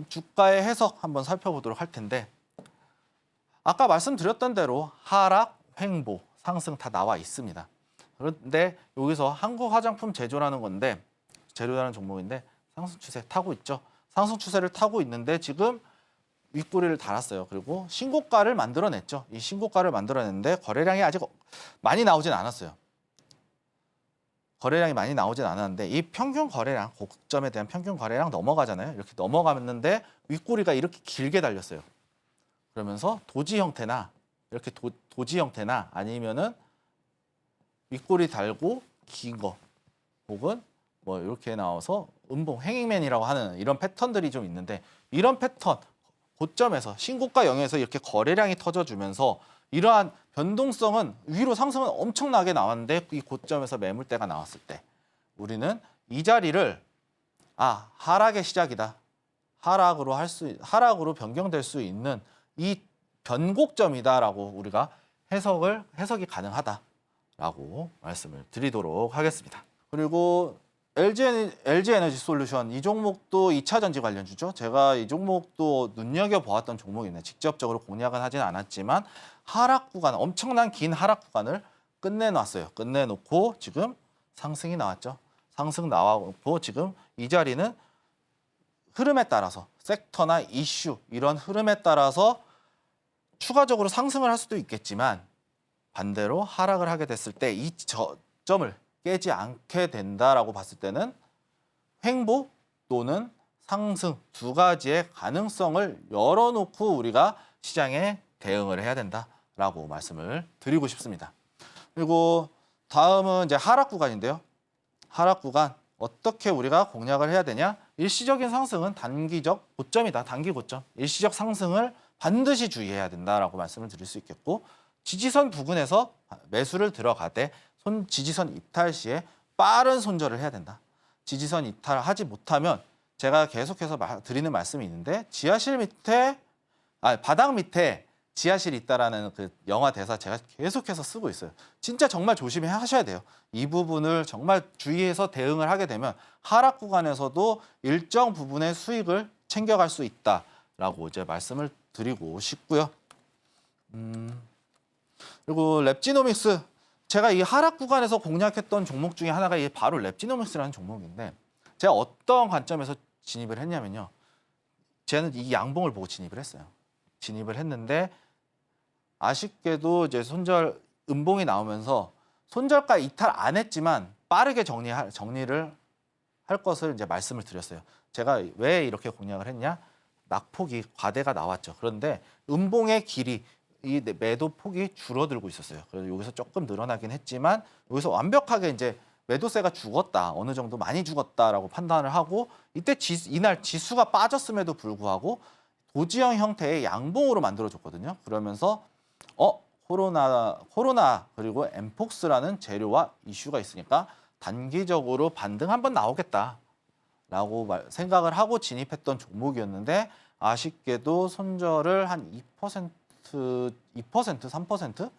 주가의 해석 한번 살펴보도록 할 텐데 아까 말씀드렸던 대로 하락, 횡보, 상승 다 나와 있습니다. 그런데 여기서 한국 화장품 제조라는 건데 재료라는 종목인데 상승 추세 타고 있죠. 상승 추세를 타고 있는데 지금 윗꼬리를 달았어요. 그리고 신고가를 만들어냈죠. 이 신고가를 만들어냈는데 거래량이 아직 많이 나오진 않았어요. 거래량이 많이 나오진 않았는데 이 평균 거래량, 고점에 대한 평균 거래량 넘어가잖아요. 이렇게 넘어갔는데 윗꼬리가 이렇게 길게 달렸어요. 그러면서 도지 형태나 이렇게 도지 형태나 아니면은 윗꼬리 달고 긴 거 혹은 뭐 이렇게 나와서 음봉, 행잉맨이라고 하는 이런 패턴들이 좀 있는데 이런 패턴 고점에서 신고가 영역에서 이렇게 거래량이 터져주면서 이러한 변동성은 위로 상승은 엄청나게 나왔는데 이 고점에서 매물대가 나왔을 때 우리는 이 자리를 하락의 시작이다. 하락으로 변경될 수 있는 이 변곡점이다라고 우리가 해석이 가능하다라고 말씀을 드리도록 하겠습니다. 그리고 LG에너지 솔루션 이 종목도 2차 전지 관련주죠. 제가 이 종목도 눈여겨보았던 종목이네. 직접적으로 공략은 하진 않았지만 하락 구간, 엄청난 긴 하락 구간을 끝내놨어요. 끝내놓고 지금 상승이 나왔죠. 상승 나왔고 지금 이 자리는 흐름에 따라서 섹터나 이슈 이런 흐름에 따라서 추가적으로 상승을 할 수도 있겠지만 반대로 하락을 하게 됐을 때 이 저점을 깨지 않게 된다라고 봤을 때는 횡보 또는 상승 두 가지의 가능성을 열어놓고 우리가 시장에 대응을 해야 된다라고 말씀을 드리고 싶습니다. 그리고 다음은 이제 하락 구간인데요. 하락 구간 어떻게 우리가 공략을 해야 되냐? 일시적인 상승은 단기적 고점이다. 단기 고점. 일시적 상승을 반드시 주의해야 된다라고 말씀을 드릴 수 있겠고 지지선 부근에서 매수를 들어가되 지지선 이탈 시에 빠른 손절을 해야 된다. 지지선 이탈을 하지 못하면 제가 계속해서 드리는 말씀이 있는데 바닥 밑에 지하실이 있다라는 그 영화 대사 제가 계속해서 쓰고 있어요. 진짜 정말 조심히 하셔야 돼요. 이 부분을 정말 주의해서 대응을 하게 되면 하락 구간에서도 일정 부분의 수익을 챙겨갈 수 있다라고 이제 말씀을 드리고 싶고요. 그리고 랩지노믹스, 제가 이 하락 구간에서 공략했던 종목 중에 하나가 이 바로 랩지노믹스라는 종목인데 제가 어떤 관점에서 진입을 했냐면요. 저는 이 양봉을 보고 진입을 했어요. 진입을 했는데 아쉽게도 이제 손절 음봉이 나오면서 손절가 이탈 안 했지만 빠르게 정리를 할 것을 이제 말씀을 드렸어요. 제가 왜 이렇게 공략을 했냐? 낙폭이 과대가 나왔죠. 그런데 음봉의 길이 이 매도 폭이 줄어들고 있었어요. 그래서 여기서 조금 늘어나긴 했지만 여기서 완벽하게 이제 매도세가 죽었다. 어느 정도 많이 죽었다라고 판단을 하고 이때 이날 지수가 빠졌음에도 불구하고 도지형 형태의 양봉으로 만들어줬거든요. 그러면서 코로나 그리고 엠폭스라는 재료와 이슈가 있으니까 단기적으로 반등 한번 나오겠다라고 생각을 하고 진입했던 종목이었는데 아쉽게도 손절을 한 2%, 3%?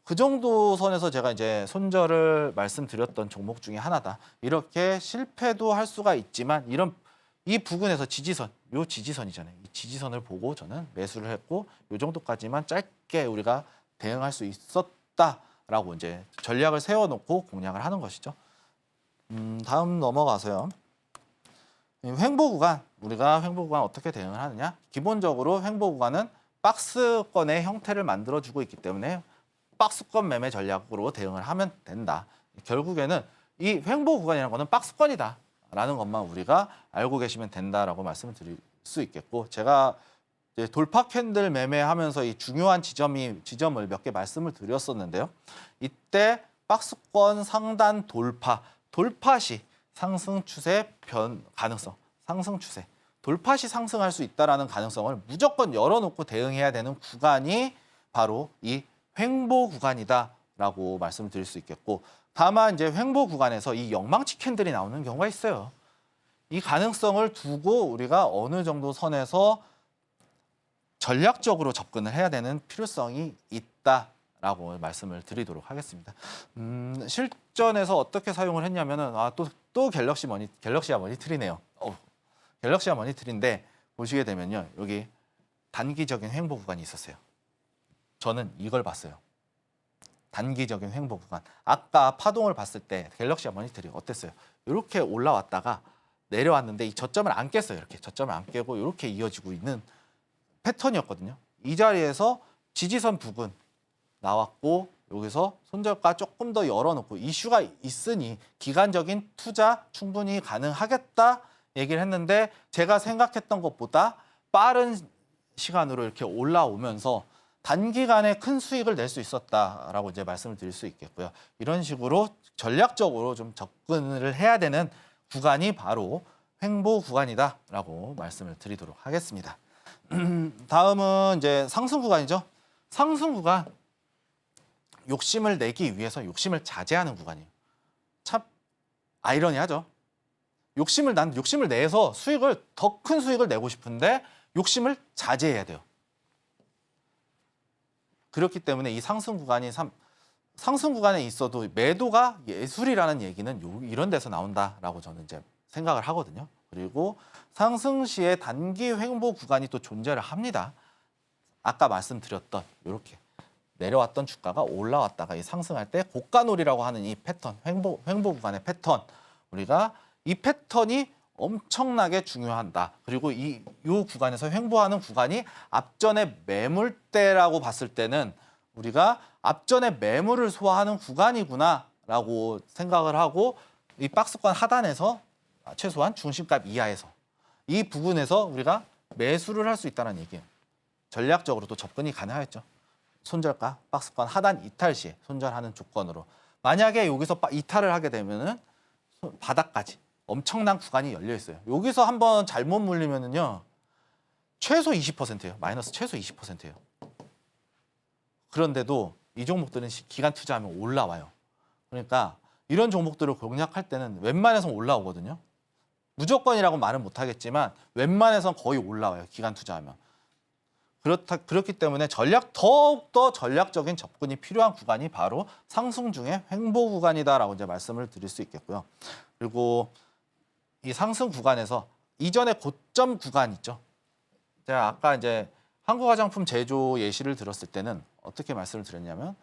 그 정도 선에서 제가 이제 손절을 말씀드렸던 종목 중에 하나다. 이렇게 실패도 할 수가 있지만 이 부근에서 지지선, 요 지지선이잖아요. 이 지지선을 보고 저는 매수를 했고 요 정도까지만 짧게 우리가 대응할 수 있었다라고 이제 전략을 세워놓고 공략을 하는 것이죠. 다음 넘어가서요. 횡보 구간, 우리가 횡보 구간 어떻게 대응을 하느냐? 기본적으로 횡보 구간은 박스권의 형태를 만들어주고 있기 때문에 박스권 매매 전략으로 대응을 하면 된다. 결국에는 이 횡보 구간이라는 거는 박스권이다라는 것만 우리가 알고 계시면 된다라고 말씀을 드릴 수 있겠고 제가 이제 돌파 캔들 매매하면서 이 중요한 지점을 몇 개 말씀을 드렸었는데요. 이때 박스권 상단 돌파 시 상승 추세 가능성, 상승 추세, 돌파 시 상승할 수 있다라는 가능성을 무조건 열어놓고 대응해야 되는 구간이 바로 이 횡보 구간이다라고 말씀을 드릴 수 있겠고 다만 이제 횡보 구간에서 이 영망치 캔들이 나오는 경우가 있어요. 이 가능성을 두고 우리가 어느 정도 선에서 전략적으로 접근을 해야 되는 필요성이 있다라고 말씀을 드리도록 하겠습니다. 실전에서 어떻게 사용을 했냐면은 또 갤럭시아 머니트리네요. 갤럭시아 머니트리인데 보시게 되면요. 여기 단기적인 횡보 구간이 있었어요. 저는 이걸 봤어요. 단기적인 횡보 구간. 아까 파동을 봤을 때 갤럭시아 머니터리 어땠어요? 이렇게 올라왔다가 내려왔는데 이 저점을 안 깼어요. 이렇게 저점을 안 깨고 이렇게 이어지고 있는 패턴이었거든요. 이 자리에서 지지선 부근 나왔고 여기서 손절가 조금 더 열어놓고 이슈가 있으니 기간적인 투자 충분히 가능하겠다 얘기를 했는데 제가 생각했던 것보다 빠른 시간으로 이렇게 올라오면서 단기간에 큰 수익을 낼 수 있었다라고 이제 말씀을 드릴 수 있겠고요. 이런 식으로 전략적으로 좀 접근을 해야 되는 구간이 바로 횡보 구간이다라고 말씀을 드리도록 하겠습니다. 다음은 이제 상승 구간이죠. 상승 구간 욕심을 내기 위해서 욕심을 자제하는 구간이에요. 참 아이러니하죠. 욕심을 내서 더 큰 수익을 내고 싶은데 욕심을 자제해야 돼요. 그렇기 때문에 이 상승 구간에 있어도 매도가 예술이라는 얘기는 이런 데서 나온다라고 저는 이제 생각을 하거든요. 그리고 상승 시에 단기 횡보 구간이 또 존재를 합니다. 아까 말씀드렸던 이렇게 내려왔던 주가가 올라왔다가 이 상승할 때 고가놀이라고 하는 이 패턴, 횡보 구간의 패턴, 우리가 이 패턴이 엄청나게 중요하다. 그리고 이 구간에서 횡보하는 구간이 앞전의 매물대라고 봤을 때는 우리가 앞전에 매물을 소화하는 구간이구나라고 생각을 하고 이 박스권 하단에서 최소한 중심값 이하에서 이 부분에서 우리가 매수를 할 수 있다는 얘기예요. 전략적으로 또 접근이 가능하겠죠. 손절가 박스권 하단 이탈 시에 손절하는 조건으로 만약에 여기서 이탈을 하게 되면은 바닥까지 엄청난 구간이 열려 있어요. 여기서 한번 잘못 물리면은요. 최소 20%예요. 마이너스 최소 20%예요. 그런데도 이 종목들은 기간 투자하면 올라와요. 그러니까 이런 종목들을 공략할 때는 웬만해서 올라오거든요. 무조건이라고 말은 못하겠지만 웬만해선 거의 올라와요. 기간 투자하면. 그렇기 때문에 더욱더 전략적인 접근이 필요한 구간이 바로 상승 중에 횡보 구간이다라고 이제 말씀을 드릴 수 있겠고요. 그리고 이 상승 구간에서 이전에 고점 구간 있죠. 제가 아까 이제 한국 화장품 제조 예시를 들었을 때는 어떻게 말씀을 드렸냐면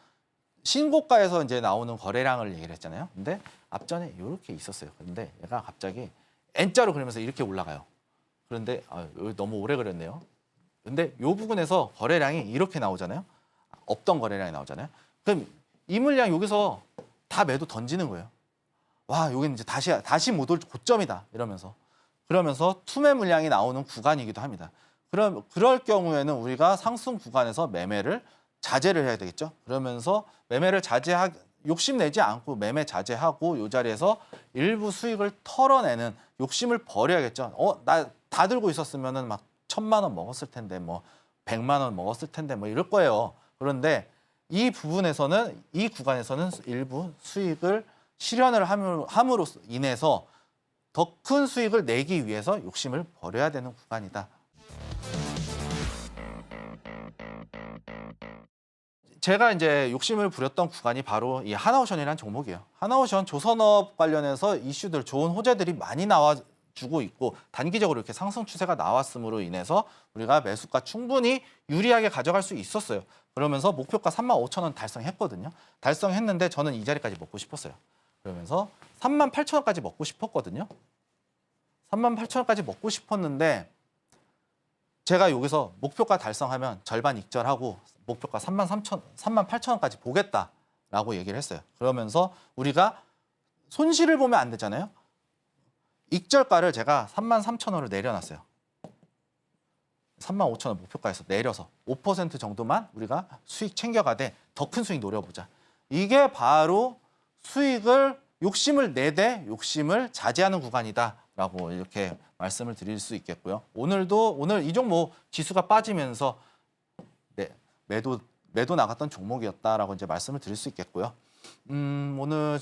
신고가에서 이제 나오는 거래량을 얘기를 했잖아요. 근데 앞전에 이렇게 있었어요. 근데 얘가 갑자기 N자로 그리면서 이렇게 올라가요. 그런데 여기 너무 오래 그렸네요. 근데 이 부분에서 거래량이 이렇게 나오잖아요. 없던 거래량이 나오잖아요. 그럼 이 물량 여기서 다 매도 던지는 거예요. 와, 여기는 이제 다시 못 올 고점이다 이러면서. 그러면서 투매 물량이 나오는 구간이기도 합니다. 그럴 경우에는 우리가 상승 구간에서 매매를 자제를 해야 되겠죠. 그러면서 매매를 욕심내지 않고 매매 자제하고 이 자리에서 일부 수익을 털어내는 욕심을 버려야겠죠. 나 다 들고 있었으면은 막 1,000만 원 먹었을 텐데 뭐 100만 원 먹었을 텐데 뭐 이럴 거예요. 그런데 이 부분에서는 이 구간에서는 일부 수익을 실현을 함으로 인해서 더 큰 수익을 내기 위해서 욕심을 버려야 되는 구간이다. 제가 이제 욕심을 부렸던 구간이 바로 이 하나오션이라는 종목이에요. 하나오션 조선업 관련해서 이슈들, 좋은 호재들이 많이 나와주고 있고 단기적으로 이렇게 상승 추세가 나왔음으로 인해서 우리가 매수가 충분히 유리하게 가져갈 수 있었어요. 그러면서 목표가 35,000원 달성했거든요. 달성했는데 저는 이 자리까지 먹고 싶었어요. 그러면서 38,000원까지 먹고 싶었거든요. 38,000원까지 먹고 싶었는데 제가 여기서 목표가 달성하면 절반 익절하고 목표가 38,000원까지 보겠다라고 얘기를 했어요. 그러면서 우리가 손실을 보면 안 되잖아요. 익절가를 제가 33,000원을 내려놨어요. 35,000원 목표가에서 내려서 5% 정도만 우리가 수익 챙겨가되 더 큰 수익 노려보자. 이게 바로 수익을 욕심을 내되 욕심을 자제하는 구간이다라고 이렇게 말씀을 드릴 수 있겠고요. 오늘 이 종목 지수가 빠지면서 매도 나갔던 종목이었다라고 이제 말씀을 드릴 수 있겠고요. 오늘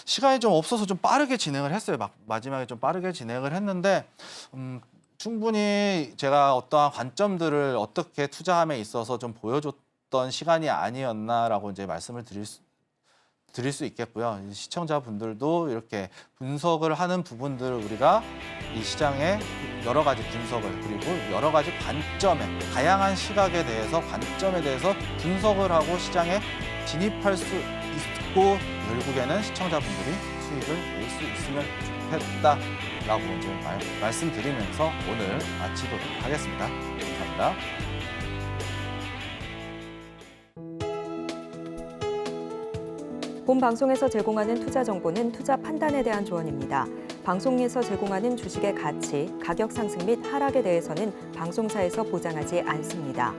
시간이 좀 없어서 좀 빠르게 진행을 했어요. 마지막에 좀 빠르게 진행을 했는데 충분히 제가 어떠한 관점들을 어떻게 투자함에 있어서 좀 보여줬던 시간이 아니었나라고 이제 말씀을 드릴 수 있겠고요. 시청자분들도 이렇게 분석을 하는 부분들을 우리가 이 시장의 여러 가지 분석을 그리고 여러 가지 관점에 다양한 시각에 대해서 관점에 대해서 분석을 하고 시장에 진입할 수 있고 결국에는 시청자분들이 수익을 낼 수 있으면 좋겠다라고 이제 말씀드리면서 오늘 마치도록 하겠습니다. 감사합니다. 본 방송에서 제공하는 투자 정보는 투자 판단에 대한 조언입니다. 방송에서 제공하는 주식의 가치, 가격 상승 및 하락에 대해서는 방송사에서 보장하지 않습니다.